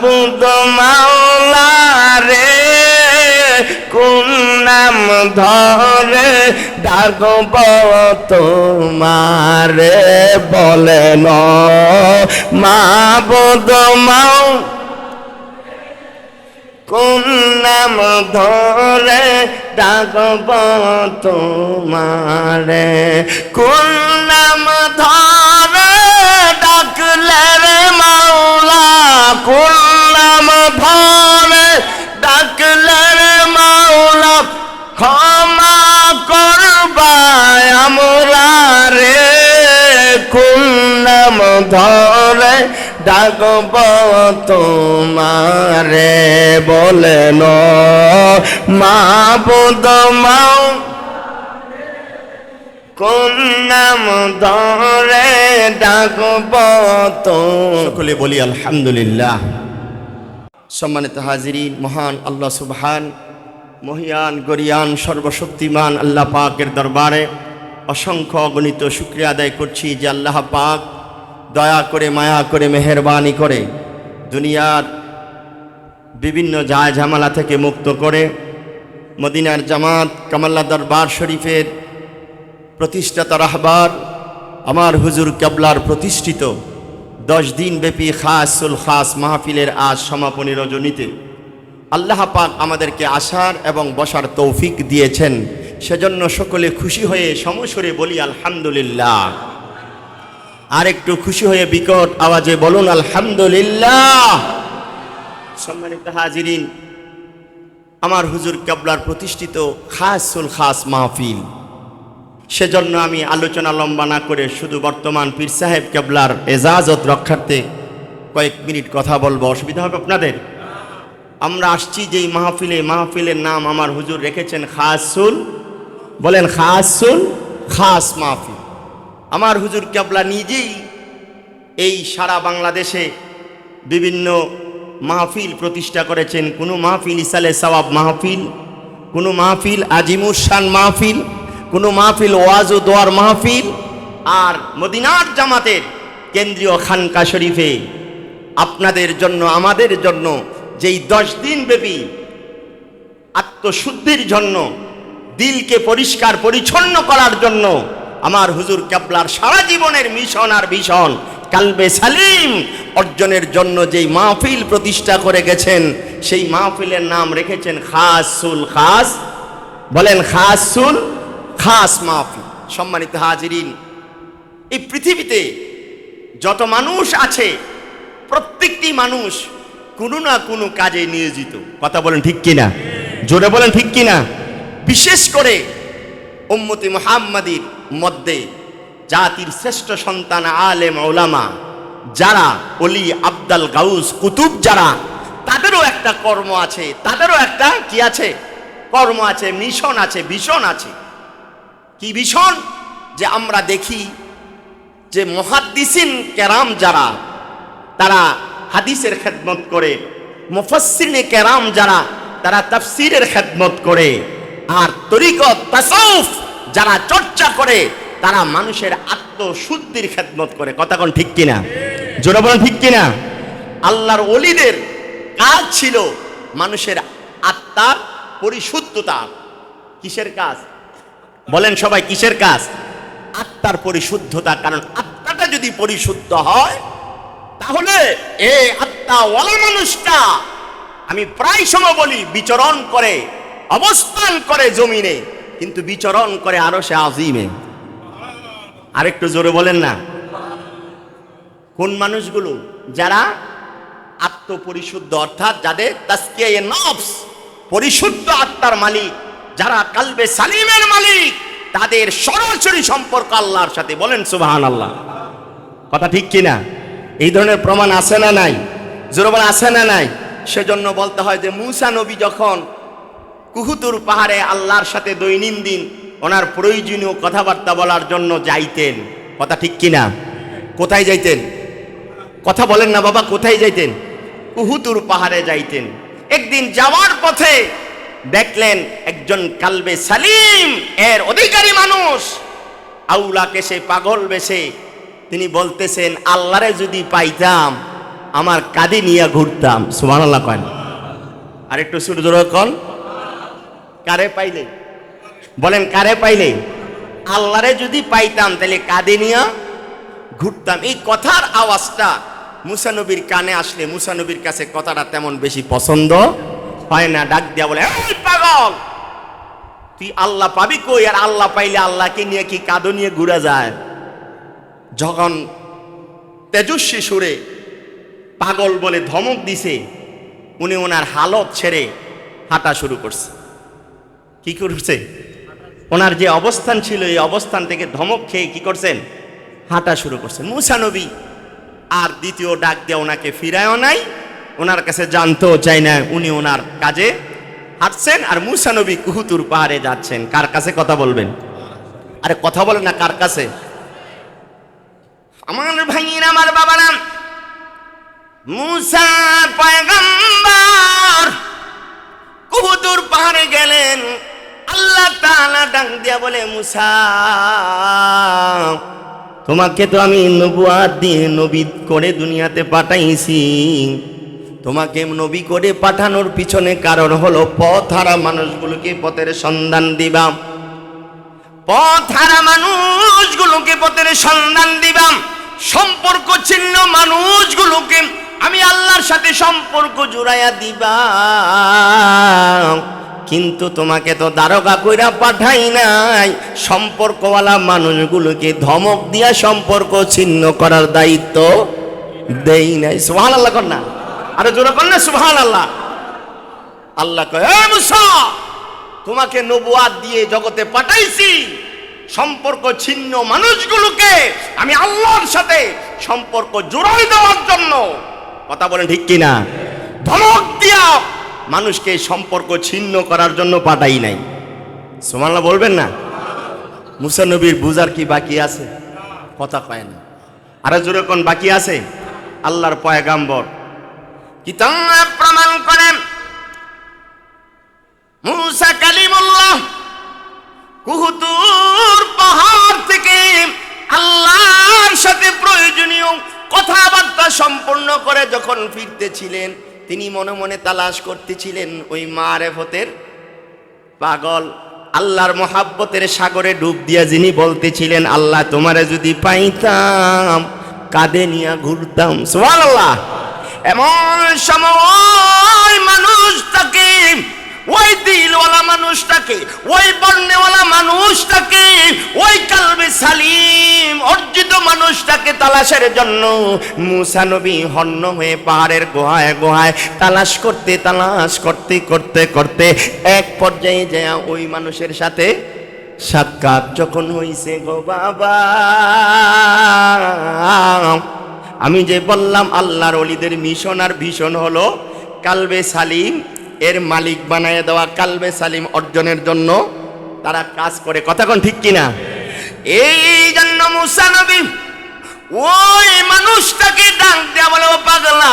মাবুদ মাওলা রে, কোন নাম ধরে ডাকব তোমারে, বলেন মাবুদ মাওলা, কোন নাম ধরে ডাকব তোমারে, কোন নাম ধরে ডাকলে রে মাওলা, কোন নাম ধরে ডাকলে রে মাওলা, ক্ষমা করবা আমরা রে, কোন নাম ধরে ডাকব তোমারে, বলেন মাবুদ মাওলা, কোন নাম ধরে ডাকব তো। সকলে বলি আলহামদুলিল্লাহ। সম্মানিত হাজিরিন, মহান আল্লাহ সুবহান, মহিয়ান গরিয়ান সর্বশক্তিমান আল্লাহ পাকের দরবারে অসংখ্য অগণিত শুকরিয়া আদায় করছি যে আল্লাহ পাক দয়া করে, মায়া করে, মেহেরবানি করে দুনিয়ার বিভিন্ন জায় ঝামেলা থেকে মুক্ত করে মদিনার জামাত কামাল্লা দরবার শরীফের প্রতিষ্ঠাতা রাহবার আমার হুজুর কেবলার প্রতিষ্ঠিত 10 দিন ব্যাপী খাসুল খাস মাহফিলের আজ সমাপনী রজনীতে আল্লাহ পাক আমাদেরকে আসার এবং বসার তৌফিক দিয়েছেন। সেজন্য সকলে খুশি হয়ে সমস্বরে বলি আলহামদুলিল্লাহ। আর একটু খুশি হয়ে বিকট আওয়াজে বলুন আলহামদুলিল্লাহ। সম্মানিত হাজিরিন, আমার হুজুর কেবলার প্রতিষ্ঠিত খাসুল খাস মাহফিল, সেজন্য আমি আলোচনা লম্বা না করে শুধু বর্তমান পীর সাহেব কেবলার এজাজত রক্ষার্থে কয়েক মিনিট কথা বলবো। অসুবিধা হবে আপনাদের? আমরা আসছি যেই মাহফিলের নাম আমার হুজুর রেখেছেন খাসুল, বলেন খাসুল খাস মাহফিল। আমার হুজুর কেবলা নিজেই এই সারা বাংলাদেশে বিভিন্ন মাহফিল প্রতিষ্ঠা করেছেন। কোনো মাহফিল ইসালে সওয়াব মাহফিল, কোনো মাহফিল আজিমুর শান মাহফিল, কোনো মাহফিল ওয়াজ ও দোয়ার মাহফিল, আর মদিনার জামাতের কেন্দ্রীয় খানকা শরীফে আপনাদের জন্য, আমাদের জন্য যেই 10 দিন ব্যাপী আত্মশুদ্ধির জন্য, দিলকে পরিষ্কার পরিচ্ছন্ন করার জন্য আমার হুজুর কেবলার সারা জীবনের মিশন আর ভীষণ কালবে সালিম অর্জনের জন্য যেই মাহফিল প্রতিষ্ঠা করে গেছেন, সেই মাহফিলের নাম রেখেছেন খাসুল খাস, বলেন খাসুল খাস মাহফিল। সম্মানিত হাজিরিন, এই পৃথিবীতে যত মানুষ আছে প্রত্যেকটি মানুষ কোনো না কোনো কাজে নিয়োজিত। কথা বলেন ঠিক কিনা? জোরে বলেন ঠিক কিনা? বিশেষ করে উম্মতি মুহাম্মাদির মধ্যে জাতির শ্রেষ্ঠ সন্তান আলেম ওলামা যারা, অলি আব্দাল গাউস কুতুব যারা, তাদেরও একটা কর্ম আছে, তাদেরও একটা কি আছে? কর্ম আছে, মিশন আছে, ভিশন আছে। কি ভিশন? যে আমরা দেখি যে মুহাদ্দিসিন কেরাম যারা, তারা হাদিসের খেদমত করে, মুফাসসিরিনে কেরাম যারা, তারা তাফসীরের খেদমত করে, আর তরিকত তাসাউফ যারা চর্চা করে, তারা মানুষের আত্মশুদ্ধির খেদমত করে। কথা কোন ঠিক কিনা? জোরে বলেন ঠিক কিনা? আল্লাহর ওলিদের কাজ ছিল মানুষের আত্মার পরিশুদ্ধতা। কিসের কাজ? বলেন সবাই, কিসের কাজ? আত্মার পরিশুদ্ধতা। কারণ আত্মাটা যদি পরিশুদ্ধ হয়, তাহলে এই আত্মাওয়ালা মানুষটা, আমি প্রায় সময় বলি, বিচরণ করে, অবস্থান করে জমিনে, কিন্তু বিচরণ করে আরশে আজিমে। আরেকটু জোরে বলেন না। কোন মানুষগুলো? যারা আত্মপরিশুদ্ধ, অর্থাৎ যাদের তাজকিয়ায়ে নফস, পরিশুদ্ধ আত্মার মালিক, যারা কালবে সালিমের মালিক, তাদের সরাসরি সম্পর্ক আল্লাহর সাথে। বলেন সুবহানাল্লাহ। কথা ঠিক কিনা? এই ধরনের প্রমাণ আছে না নাই? জোরে বলেন আছে না নাই? সেজন্য বলতে হয় যে মুসা নবী যখন কুহুতুর পাহাড়ে আল্লাহর সাথে দৈনন্দিন ওনার প্রয়োজনীয় কথাবার্তা বলার জন্য যাইতেন। কথা ঠিক কিনা? কোথায় যাইতেন? কথা বলেন না বাবা, কোথায় যাইতেন? কুহুতুর পাহাড়ে যাইতেন। একদিন যাওয়ার পথে দেখলেন একজন কালবে সালিম এর অধিকারী মানুষ আউলা কেশে, পাগল বেশে তিনি বলতেছেন, আল্লাহরে যদি পাইতাম, আমার কাঁধে নিয়ে ঘুরতাম। সুবহানাল্লাহ কন। আর একটু সুর জোরে কন। কারে পাইলে বলেন, কারে পাইলে? আল্লাহরে যদি পাইতাম তাহলে কাঁধে নিয়ে ঘুরতাম। এই কথার আওয়াজটা মুসা নবীর কানে আসলে মুসা নবীর কাছে কথাটা তেমন বেশি পছন্দ হয় না। ডাক দিয়া বলে, এই পাগল, তুই আল্লাহ পাবি কই? আর আল্লাহ পাইলে আল্লাহকে নিয়ে কি কাঁধে নিয়ে ঘুরা যায়? যখন তেজস্বী সুরে পাগল বলে ধমক দিছে, উনি ওনার হালত ছেড়ে হাঁটা শুরু করছে। কি করছে? ওনার যে অবস্থান ছিল এই অবস্থান থেকে ধমক খেয়ে কি করছেন? হাঁটা শুরু করছেন। মুসা নবী আর দ্বিতীয় ডাক দিয়ে ওনাকে ফিরায়ও নাই, ওনার কাছে জানতেও চাই না। উনি ওনার কাজে হাঁটছেন আর মুসা নবী কুহুতুর পাহাড়ে যাচ্ছেন। কার কাছে কথা বলবেন? আরে কথা বলেন না, কার কাছে? আমার ভাইয়েরা, আমার বাবারা, মুসা পয়গম্বর কুহুতুর পাহাড়ে গেলেন। আল্লাহ তাআলা ডাক দিয়া বলে, মুসা, তোমাকে তো আমি নবুয়াত দিয়ে নবী করে দুনিয়াতে পাঠাইছি। তোমাকে নবী করে পাঠানোর পিছনে কারণ হলো পথ হারা মানুষগুলোকে পথের সন্ধান দিবাম। পথ হারা মানুষগুলোকে পথের সন্ধান দিবাম। সম্পর্ক ছিন্ন মানুষগুলোকে আমি আল্লাহর সাথে সম্পর্ক জুড়াইয়া দিবাম। কিন্তু তোমাকে তো দারোগা কইরা পাঠাই নাই, সম্পর্কওয়ালা মানুষগুলোকে ধমক দিয়া সম্পর্ক ছিন্ন করার দায়িত্ব দেই নাই। সুবহানাল্লাহ কর না, আরে জোরে কর না সুবহানাল্লাহ। আল্লাহ কয়, এ মুসা, তোমাকে নবুয়াত দিয়ে জগতে পাঠাইছি, সম্পর্ক ছিন্ন মানুষগুলোকে আমি আল্লাহর সাথে সম্পর্ক জোড়াই দেওয়ার জন্য। কথা বলেন ঠিক কিনা? ধমক দিয়া মানুষকে সম্পর্ক ছিন্ন করার জন্য পাঠাই নাই। সুবহানাল্লাহ বলবেন না? মুসা নবীর বুঝার কি বাকি আছে? কথা কয় না, আরে জোরে কোন বাকি আছে? আল্লাহর পয়গাম্বর কিতাব প্রমাণ করেন, মুসা কালিমুল্লাহ কুহুতুর পাহাড় থেকে আল্লাহর সাথে প্রয়োজনীয় কথাবার্তা সম্পূর্ণ করে যখন ফিরতেছিলেন, তিনি মনে মনে তালাশ করতেছিলেন ওই মারেফতের পাগল, আল্লাহর মহাব্বতের সাগরে ডুব দিয়া যিনি বলতেছিলেন, আল্লাহ তোমারে যদি পাইতাম কাঁধে নিয়ে ঘুরতাম। সুবহানাল্লাহ। এমন সময় মানুষটাকে, ওই দিলওয়ালা মানুষটাকে, ওই বর্ণেওয়ালা মানুষটাকে, ওই কালবে সালিম অর্জিত মানুষটাকে তালাশের জন্য মুসা নবী হন্য হয়ে পাহাড়ের গুহায় গুহায় তালাশ করতে করতে করতে এক পর্যায়ে যায় ওই মানুষের সাথে সাক্ষাৎ যখন হইছে। গো বাবা, আমি যে বললাম আল্লাহর ওলিদের মিশন আর ভীষণ হলো কালবে সালিম এর মালিক বানায় দেওয়া, কালবে সালিম অর্জনের জন্য তারা কাজ করে। কথা কোন ঠিক কিনা? এই জন্য মুসা নবী ওই মানুষটাকে ডাক দেয়া বলে, ও পাগলা,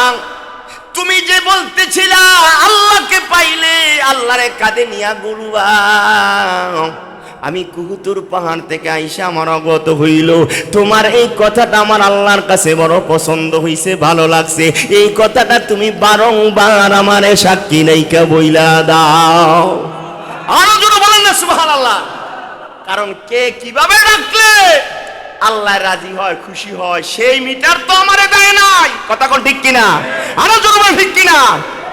তুমি যে বলতেছিলা আল্লাহকে পাইলে আল্লাহরে কাঁধে নিয়া ঘুরবা, আমি কুহুতুর পাহাড় থেকে আইসা আমার অবগত হইল তোমার এই কথাটা আমার আল্লাহর কাছে বড় পছন্দ হইছে, ভালো লাগছে। এই কথাটা তুমি বারংবার আমারে সাক্ষী নাইকা বইলা দাও। আরো জোরে বলেন না সুবহানাল্লাহ। কারণ কে কিভাবে রাখলে আল্লাহ রাজি হয়, খুশি হয়, সেই মিটার তো আমারে দেয় নাই। কথা কোন ঠিক কিনা? আরো জোরে বলেন ঠিক কিনা?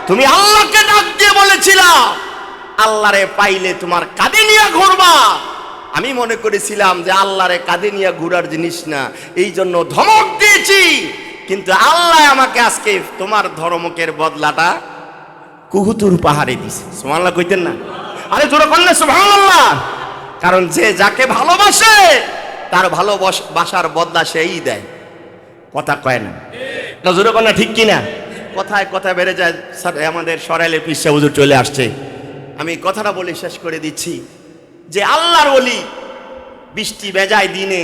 তুমি আল্লাহকে ডাক দিয়ে বলেছিলা আল্লাহরে পাইলে তোমার কাঁধে নিয়ে ঘুরবা। আমি মনে করেছিলাম যে আল্লাহরে কাঁধে নিয়ে ঘুরার জিনিস না, এই জন্য ধমক দিয়েছি। কিন্তু আল্লাহ আমাকে আজকে তোমার ধমকের বদলাটা কুহুতুর পাহাড়ে দিছে। সুবহানাল্লাহ কইতেন না? আরে জোরে বললে সুবহানাল্লাহ। কারণ যে যাকে ভালোবাসে তার ভালোবাসার বদলা সেই দেয়। কথা কয় না, জোরে বল না ঠিক কিনা? কথায় কথা বেড়ে যায়। আমাদের সরাইলে পিসা হুজুর চলে আসছে, আমি কথাটা বলে শেষ করে দিচ্ছি যে আল্লাহর ওলি বৃষ্টি বেজায় দিনে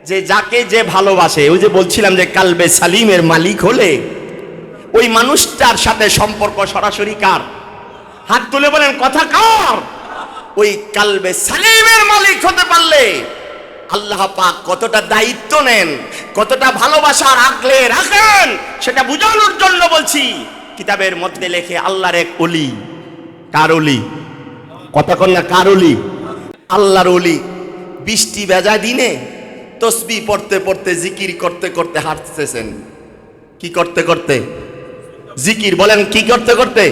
যে যাকে যে ভালোবাসে, ওই যে বলছিলাম যে কালবে সালিমের মালিক হলে ওই মানুষটার সাথে সম্পর্ক সরাসরি কার? হাত তুলে বলেন কথা কার? ওই কালবে সালিমের মালিক হতে পারলে আল্লাহ পাক কতটা দায়িত্ব নেন, কতটা ভালোবাসা রাখলে রাখেন, সেটা বোঝানোর জন্য বলছি। কিতাবের মধ্যে লেখে আল্লাহর এক ওলি, কার ওলি? কথা কন না, কার ওলি? আল্লাহর ওলি বৃষ্টি ভেজা দিনে তসবিহ পড়তে পড়তে জিকির করতে করতে হাঁটতেছেন। কি করতে করতে? জিকির। বলেন কি করতে করতে?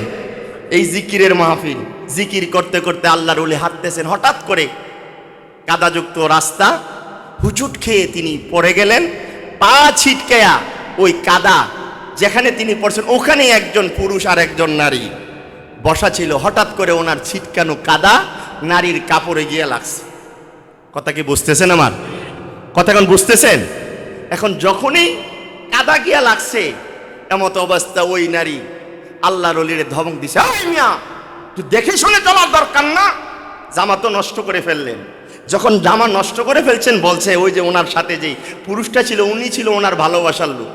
এই জিকিরের মাহফিল। জিকির করতে করতে আল্লাহর ওলি হাঁটতেছেন, হঠাৎ করে কাদাযুক্ত রাস্তা, হুচুট খেয়ে তিনি পড়ে গেলেন। পা ছিটকেয়া ওই কাদা যেখানে তিনি পড়ছেন ওখানে একজন পুরুষ আর একজন নারী বসা ছিল। হঠাৎ করে ওনার ছিটকানো কাদা নারীর কাপড়ে গিয়ে লাগছে। কথা কি বুঝতেছেন? আমার কথা এখন বুঝতেছেন? এখন যখনই কাদা গিয়া লাগছে, এমত অবস্থা ওই নারী আল্লাহর ওলির ধমক দিছে, এই মিয়া তুই দেখে শুনে চলার দরকার না, জামা তো নষ্ট করে ফেললেন। যখন জামা নষ্ট করে ফেলছেন বলছে, ওই যে ওনার সাথে যে পুরুষটা ছিল উনি ছিল ওনার ভালোবাসার লোক।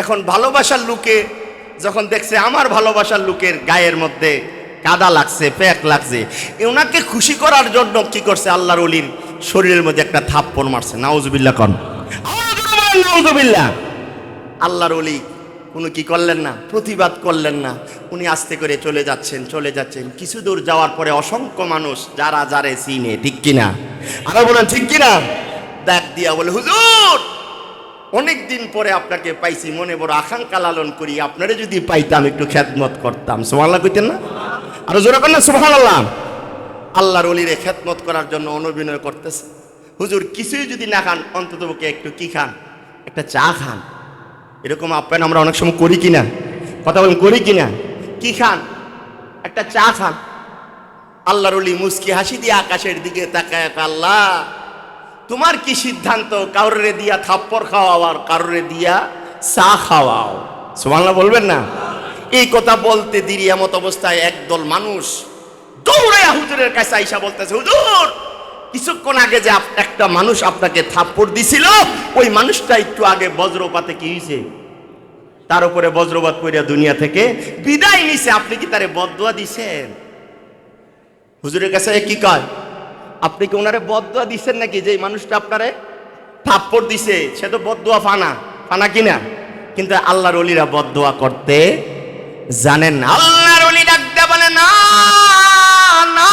এখন ভালোবাসার লোকে যখন দেখছে আমার ভালোবাসার লোকের গায়ের মধ্যে কাদা লাগছে, প্যাক লাগছে, ওনাকে খুশি করার জন্য কি করছে, আল্লাহর ওলির শরীরের মধ্যে একটা থাপ্পড় মারছে। নাউজুবিল্লাহ কন, নাউজুবিল্লাহ। আল্লাহর ওলি কোনো কি করলেন না, প্রতিবাদ করলেন না। উনি আস্তে করে চলে যাচ্ছেন, চলে যাচ্ছেন। কিছু দূর যাওয়ার পরে অসংখ্য মানুষ যারা যারে চিনে, ঠিক কিনা? আবার বলেন ঠিক কিনা? ডাক দিয়া বলে, হুজুর অনেক দিন পরে আপনাকে পাইছি, মনে বড় আকাঙ্ক্ষা লালন করি, আপনারে যদি পাইতাম একটু খেদমত করতাম। সুবহানাল্লাহ কইতেন না? আরো জোরে করেন না সুবহানাল্লাহ। আল্লাহর ওলিরে খেদমত করার জন্য অনুবিনয় করতেছে। হুজুর কিছুই যদি না খান অন্ততপক্ষে একটু কি খান, একটা চা খান। এরকম আপ্যায়ন আমরা অনেক সময় করি কিনা? কথা বলেন করি কিনা? কি খান, একটা চা খান। আল্লাহর ওলি মুস্কি হাসি দিয়ে আকাশের দিকে তাকায়, আল্লাহ তোমার কি সিদ্ধান্ত, কাউরে দিয়া থাপ্পড় খাওয়াও আর কাউরে দিয়া চা খাওয়াও। সুবহানাল্লাহ বলবেন না? এই কথা বলতে দেরি এমত অবস্থায় একদল মানুষ দৌড়াইয়া হুজুরের কাছে আইসা বলতেছে, হুজুর কিছুক্ষণ আগে যে একটা মানুষ আপনাকে থাপ্পড় দিছিল, ওই মানুষটা একটু আগে বজ্রপাতে কি হয়েছে, তার উপরে বজ্রপাত কইরা দুনিয়া থেকে বিদায় নিছে, আপনি কি তারে বদদুয়া দিছেন? হুজুরের কাছে কি কয়, আপনি কি ওনারে বদদুয়া দিছেন নাকি? যে মানুষটা আপনারে থাপ্পড় দিছে সে তো বদদুয়া ফানা, ফানা কিনা? কিন্তু আল্লাহর ওলিরা বদদুয়া করতে জানেন না। আল্লাহর ওলি ডাকতে বলে, না না,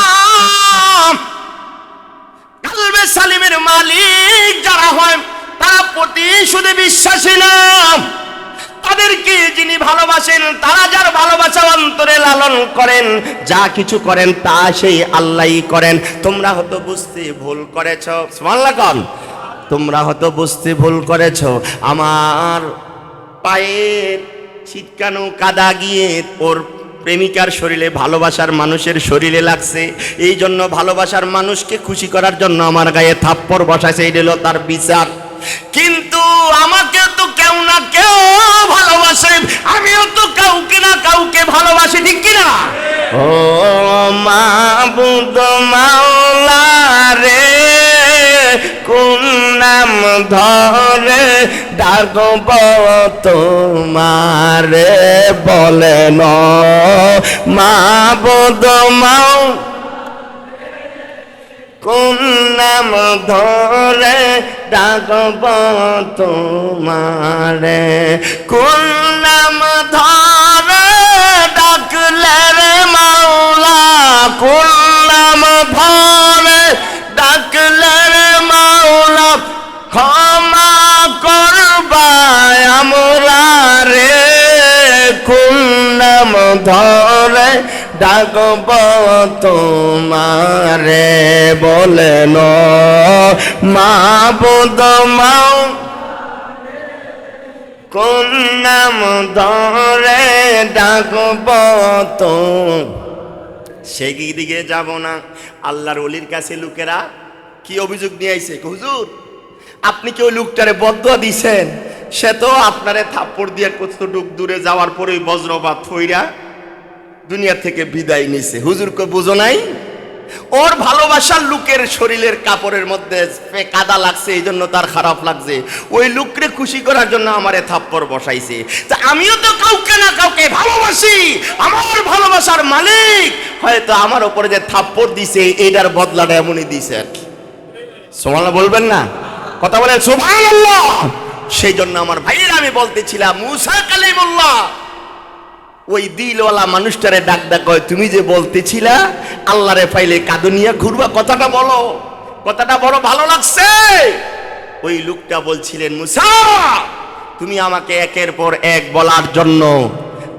কালবে সালিমের মালিক যারা হয় তারা প্রতিশোধে বিশ্বাসী না। তাদেরকে যিনি ভালোবাসেন, তারা যার ভালোবাসা অন্তরে লালন করেন, যা কিছু করেন তা সেই আল্লাহই করেন। তোমরা হয়তো বুঝতে ভুল করেছ, সুবহানাল্লাহ কোন, তোমরা হয়তো বুঝতে ভুল করেছ। আমার পায়ের ছিটকানো কাদা গিয়ে ওর প্রেমিকার শরীরে, ভালোবাসার মানুষের শরীরে লাগছে, এই জন্য ভালোবাসার মানুষকে খুশি করার জন্য আমার গায়ে থাপ্পড় বসাইছে, এই হলো তার বিচার। কিন্তু আমাকে তো কেউ না কেউ ভালোবাসে, আমিও তো কাউকে না কাউকে ভালোবাসি, ঠিক কিনা? ও মাবুদ মাওলা রে, কোন নাম ধরে ডাকব তোমারে, বলেন মাবুদ মাওলা, কোন নাম ধরে ডাকব তোমারে, কোন নাম ধরে ডাকলে রে মাওলা, কোন নাম ধরে ডাকলে রে মাওলা, ক্ষমা করবা আমরা রে, কোন নাম ধরে ডাকব তোমারে, বলেন মাবুদ মাও, কোন নাম ধরে ডাকব তো। সেই দিকে যাব না। আল্লাহর ওলির কাছে লোকেরা কি অভিযোগ নিয়ে আইছে, হুজুর আপনি কি ওই লোকটারে বদদুয়া দিছেন, সে তো আপনারে থাপ্পড় দিয়ে কতটুক দূরে যাওয়ার পরেই বজ্রপাত হইরা দুনিয়া থেকে বিদায় নিছে। হুজুরকে বুঝো নাই, ওর ভালোবাসার লোকের শরীরের কাপড়ের মধ্যে কাদা লাগছে, এই জন্য তার খারাপ লাগছে, ওই লোককে খুশি করার জন্য আমারে থাপ্পড় বসাইছে। তা আমিও তো কাউকে না কাউকে ভালোবাসি, আমার ভালোবাসার মালিক হয়তো আমার উপরে যে থাপ্পড় দিছে এটার বদলাটা এমনই দিছে আর কি। সুবহানাল্লাহ বলবেন না? কথা বলেন সুবহানাল্লাহ। সেই জন্য আমার ভাইয়েরা আমি বলতেছিলাম, মুসা কালিমুল্লাহ ওই দিলওয়ালা মানুষটারে ডাক কয়, তুমি যে বলতেছিলা আল্লাহরে পাইলে কাদুনিয়া ঘুরবা, কথাটা বলো, কথাটা বড় ভালো লাগছে। ওই লোকটা বলছিলেন, মুসা তুমি আমাকে একের পর এক বলার জন্য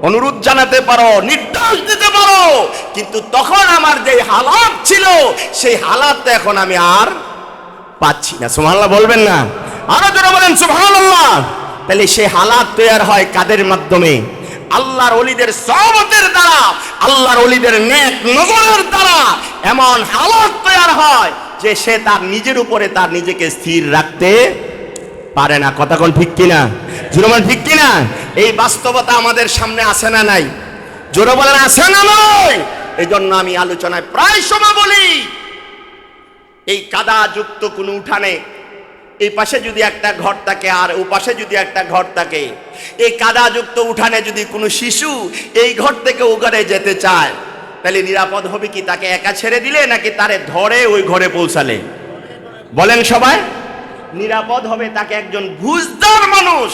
অনুরোধ জানাতে পারো, নির্দেশ দিতে পারো, কিন্তু তখন আমার যে হালাত ছিল সেই হালাত এখন আমি আর পাচ্ছি না। সুবহানাল্লাহ বলবেন না? আরো জোরে বলেন সুবহানাল্লাহ। তাহলে সেই হালাত তৈরি হয় কাদের মাধ্যমে? আল্লাহর ওলিদের সহবতের দ্বারা, আল্লাহর ওলিদের নেক নজরের দ্বারা এমন হালাত তৈরি হয় যে সে তার নিজের উপরে তার নিজেকে স্থির রাখতে পারে না। কথা কোন ঠিক কিনা? জোরে বলেন ঠিক কিনা? এই বাস্তবতা আমাদের সামনে আসে না নাই? জোরে বলেন আসে না নাই? এই জন্য আমি আলোচনায় প্রায় সময় বলি, এই কাদাযুক্ত কোনো উঠানে এই পাশে যদি একটা ঘর থাকে আর ও পাশে যদি একটা ঘর থাকে, এই কাদাযুক্ত উঠানে যদি কোনো শিশু এই ঘর থেকে ও ঘরে যেতে চায়, তাহলে নিরাপদ হবে কি তাকে একা ছেড়ে দিলে, নাকি তারে ধরে ওই ঘরে পৌঁছালে? বলেন সবাই। নিরাপদ হবে তাকে একজন বুঝদার মানুষ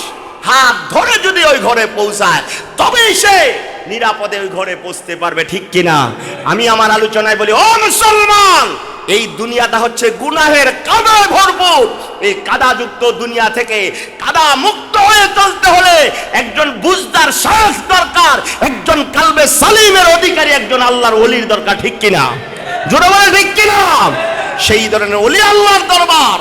হাত ধরে যদি ওই ঘরে পৌঁছায়, তবেই সে নিরাপদে ওই ঘরে পৌঁছতে পারবে। ঠিক কিনা? আমি আমার আলোচনায় বলি, ও মুসলমান, এই দুনিয়াটা হচ্ছে গুনাহের কাদায় ভরপুর। এই কাদাযুক্ত দুনিয়া থেকে কাদা মুক্ত হয়ে চলতে হলে একজন বুঝদার শায়খ দরকার, একজন কালবে সালিমের অধিকারী, একজন আল্লাহর ওলির দরকার। ঠিক কিনা? জোরে বলেন ঠিক কিনা? সেই ধরনের ওলি আল্লাহর দরবার,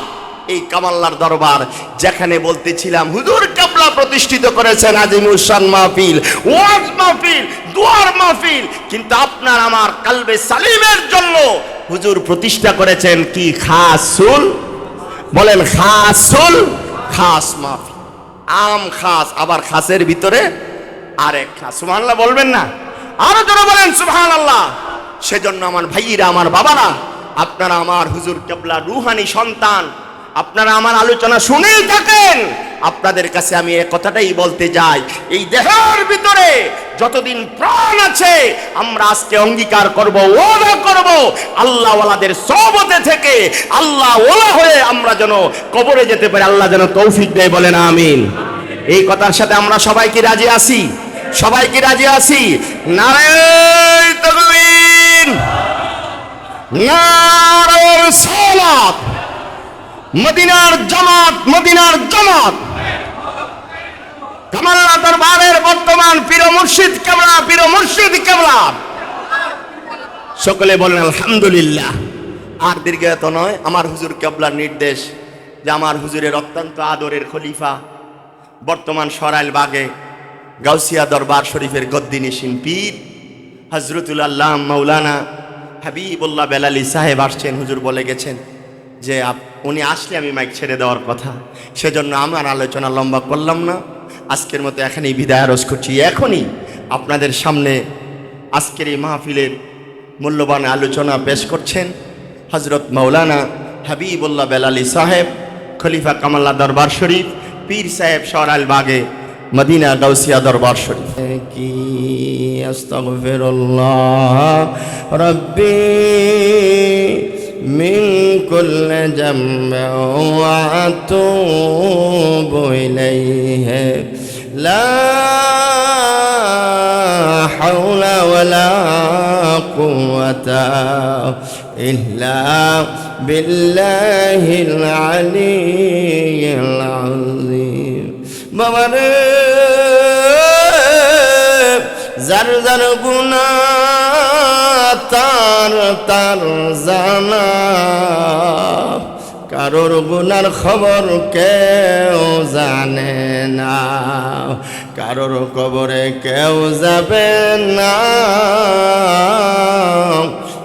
এই কামাল্লার দরবার, যেখানে বলতেছিলাম হুজুর কাবলা প্রতিষ্ঠিত করেছেন আজিমুল শান মাহফিল, ওয়াজ মাহফিল, দুয়ার মাহফিল, কিন্তু আপনার আমার কালবে সালিমের জন্য হুজুর প্রতিষ্ঠা করেছেন কি? খাসুল, বলেন খাসুল, খাস মাহফিল। আম খাস, আবার খাসের ভিতরে আরেক খাস। সুবহানাল্লাহ বলবেন না? আরো জোরে বলেন সুবহানাল্লাহ। সেজন্য আমার ভাইয়েরা, আমার বাবারা, আপনারা আমার হুজুর কেবলা রুহানি সন্তান, আপনারা আমার আলোচনা শুনেই থাকেন। আপনাদের কাছে আমি এই কথাটাই বলতে যাই, এই দেহের ভিতরে যতদিন প্রাণ আছে আমরা আজকে অঙ্গীকার করব, ওয়াদা করব, আল্লাহ ওয়ালাদের সহবতে থেকে আল্লাহ ওয়ালা হয়ে আমরা যেন কবরে যেতে পারি। আল্লাহ যেন তৌফিক দেয়, বলেন আমিন। এই কথার সাথে আমরা সবাই কি রাজি আছি? সবাই কি রাজি আছি? নারে তাকবীর, নারে সালাত, মদিনার জামাত, মদিনার জামাত। কামাল্লা দরবারের বর্তমান পীর মুর্শিদ কেবলা, পীর মুর্শিদ কেবলা। সকলে বলেন আলহামদুলিল্লাহ। আর দীর্ঘায়িত নয়, আমার হুজুর কেবলার নির্দেশ যে আমার হুজুরের অত্যন্ত আদরের খলিফা, বর্তমান সরাইল বাগে গাউসিয়া দরবার শরীফের গদ্দিনিশিন পীর হযরতুল আল্লাহ মাওলানা হাবিবুল্লাহ বেলালী সাহেব আসছেন। হুজুর বলে গেছেন যে উনি আসলে আমি মাইক ছেড়ে দেওয়ার কথা, সেজন্য আমার আলোচনা লম্বা করলাম না। আজকের মতো এখানেই বিদায় আরজ করছি। এখনই আপনাদের সামনে আজকের এই মাহফিলের মূল্যবান আলোচনা পেশ করছেন হযরত মাওলানা হাবিবুল্লাহ বেলালী সাহেব, খলিফা কামাল্লা দরবার শরীফ, পীর সাহেব সরাইল বাগে মদিনা গাউসিয়া দরবার শরীফ। কি আস্তাগফিরুল্লাহ রাব্বি মিন কুল্লি জামবি ওয়া আতুবু ইলাইহি লা হাওলা ওয়ালা কুওয়াতা ইল্লা বিল্লাহিল আলিয়্যিল আযীম। বাবারে, যার যার গুনাহ তার তার জানা, কারোর গুনার খবর কেউ জানে না, কারোর কবরে কেউ যাবে না,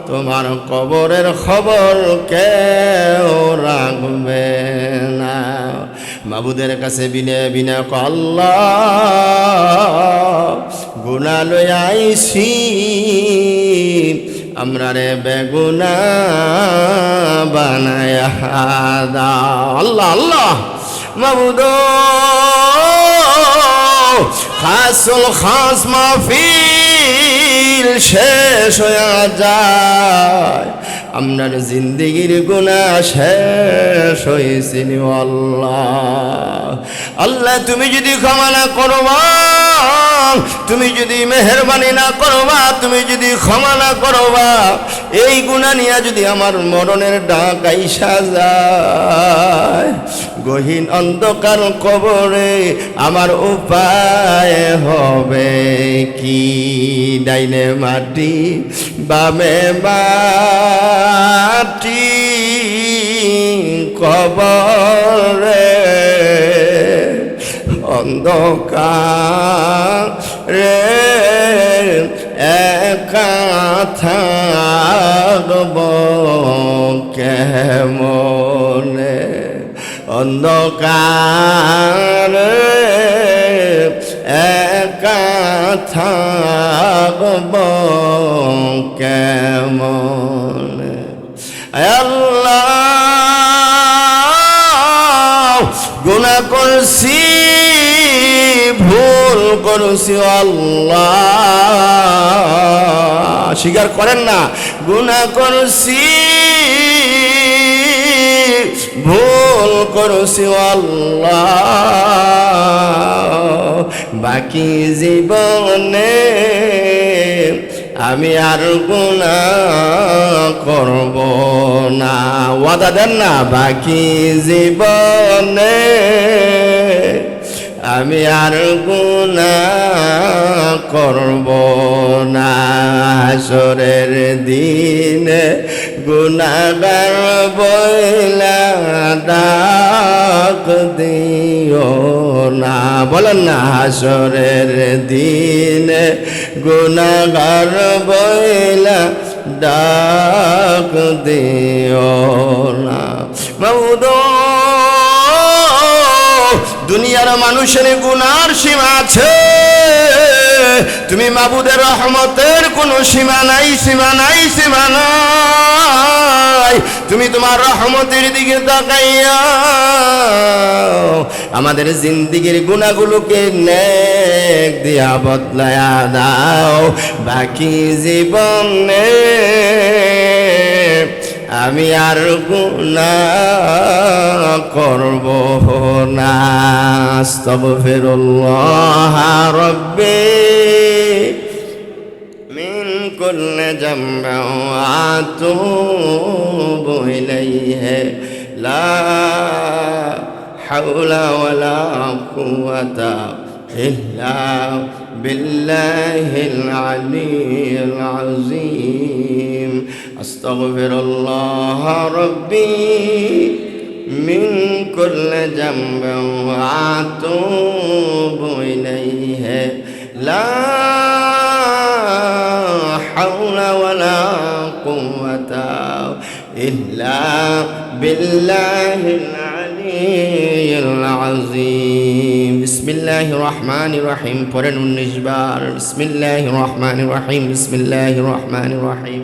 তোমার কবরের খবর কেউ রাখবে না। মাবুদের কাছে বিনে বিনে আল্লাহ গুনাহ লই আইছি, আমরা রে বেগুনা বানায়া দাও। আল্লাহ আল্লাহ মাবুদ, খাসুল খাস মাহফিল শেষ হয়ে যায়, আপনার জিন্দেগির গুনাহ শেষ হয়েছিল আল্লাহ। আল্লাহ তুমি যদি ক্ষমা না করবা, তুমি যদি মেহেরবানি না করবা, তুমি যদি ক্ষমা না করবা, এই গুনাহ নিয়ে যদি আমার মরণের ডাক আইসা যায়, গহীন অন্ধকার কবরে আমার উপায় হবে কি? ডাইনে মাটি বামে মাটি কবরে অন্ধকারে একা থাকব কেমনে? অন্ধকারে একা থাকব কেমনে? আল্লাহ গুনাহ করছি, ভুল করছি আল্লাহ, স্বীকার করেন না? গুনাহ করছি, ভুল করছি আল্লাহ, বাকি জীবনে আমি আর গুনাহ করব না। ওয়াদা দেন না? বাকি জীবনে আমি আর গুনাহ করব না। হাসরের দিনে গুনাহগার বইলা ডাক দিও না। বলেন না? হাসরের দিনে গুনাহগার বইলা ডাক দিও না। মাবুদ, দুনিয়ার মানুষের গুনার সীমা আছে, তুমি মাবুদের রহমতের কোনো সীমা নাই, সীমা নাই, সীমা নাই। তুমি তোমার রহমতের দিকে তাকাইয়া আমাদের জিন্দেগির গুনাহগুলোকে নেক দিয়া বদলায়া দাও। বাকি জীবনে আমি আর গুনাহ করব না। আস্তাগফিরুল্লাহ রাব্বি মিন কুল্লি যামবিন ওয়া আতুবু ইলাইহি লা হাওলা ওয়ালা কুওয়াতা ইল্লা বিল্লাহিল আলিয়্যিল আযীম। আস্তাগফিরুল্লাহ রাব্বি মিন কুল্লি যামবিন ওয়া আতুবু ইলাইহি লা হাওলা ওয়ালা কুওয়াতা ইল্লা বিল্লাহিল আলিয়্যিল আযীম। বিসমিল্লাহির রহমানির রহিম পড়েন 19 বার। বিসমিল্লাহির রহমানির রহিম, বিসমিল্লাহির রহমানির রহিম,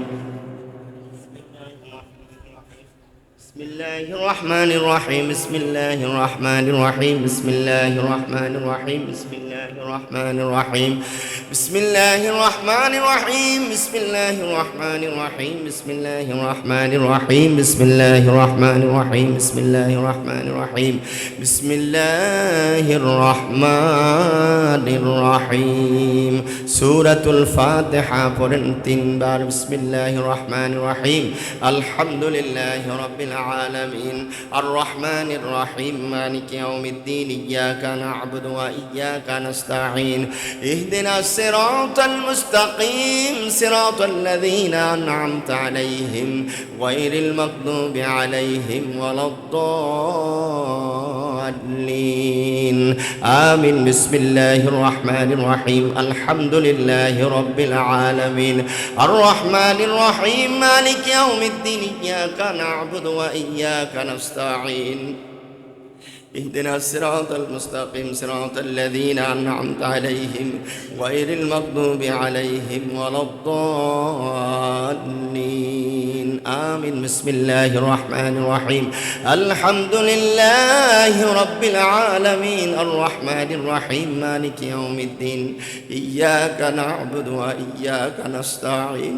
বিসমিল্লাহির রহমানির রহিম, বিসমিল্লাহির রহমানির রহিম, বিসমিল্লাহির রহমানির রহিম, বিসমিল্লাহির রহমানির রহিম, বিসমিল্লাহির রহমানির রহিম, বিসমিল্লাহির রহমানির রহিম, বিসমিল্লাহির রহমানির রহিম, বিসমিল্লাহির রহমানির রহিম, বিসমিল্লাহির রহমানির রহিম, বিসমিল্লাহির রহমানির রহিম। সূরাতুল ফাতিহা পড়েন 3 বার। বিসমিল্লাহির রহমানির রহিম, আলহামদুলিল্লাহি রাব্বিল আলামিন, আর রহমানির রহিম, মালিকি ইয়াউমিদ্দিন, ইয়্যাকা না'বুদু ওয়া ইয়্যাকা নাস্তাঈন, ইহদিনাস সিরাতাল মুস্তাকিম, সিরাতাল্লাযীনা আন'আমতা আলাইহিম, গায়রিল মাগদুবি আলাইহিম ওয়ালাদ-দাল্লিন। আমিন। বিসমিল্লাহির রহমানির রহিম, আলহামদুলিল্লাহি রাব্বিল আলামিন, আর রহমানির রহিম, মালিকি ইয়াউমিদ্দিন, ইয়্যাকা না'বুদু ওয়া ইয়্যাকা নাস্তাঈন, اهدنا الصراط المستقيم صراط الذين أنعمت عليهم غير المغضوب عليهم ولا الضالين. آمين. بسم الله الرحمن الرحيم، الحمد لله رب العالمين، الرحمن الرحيم، مالك يوم الدين، إياك نعبد وإياك نستعين،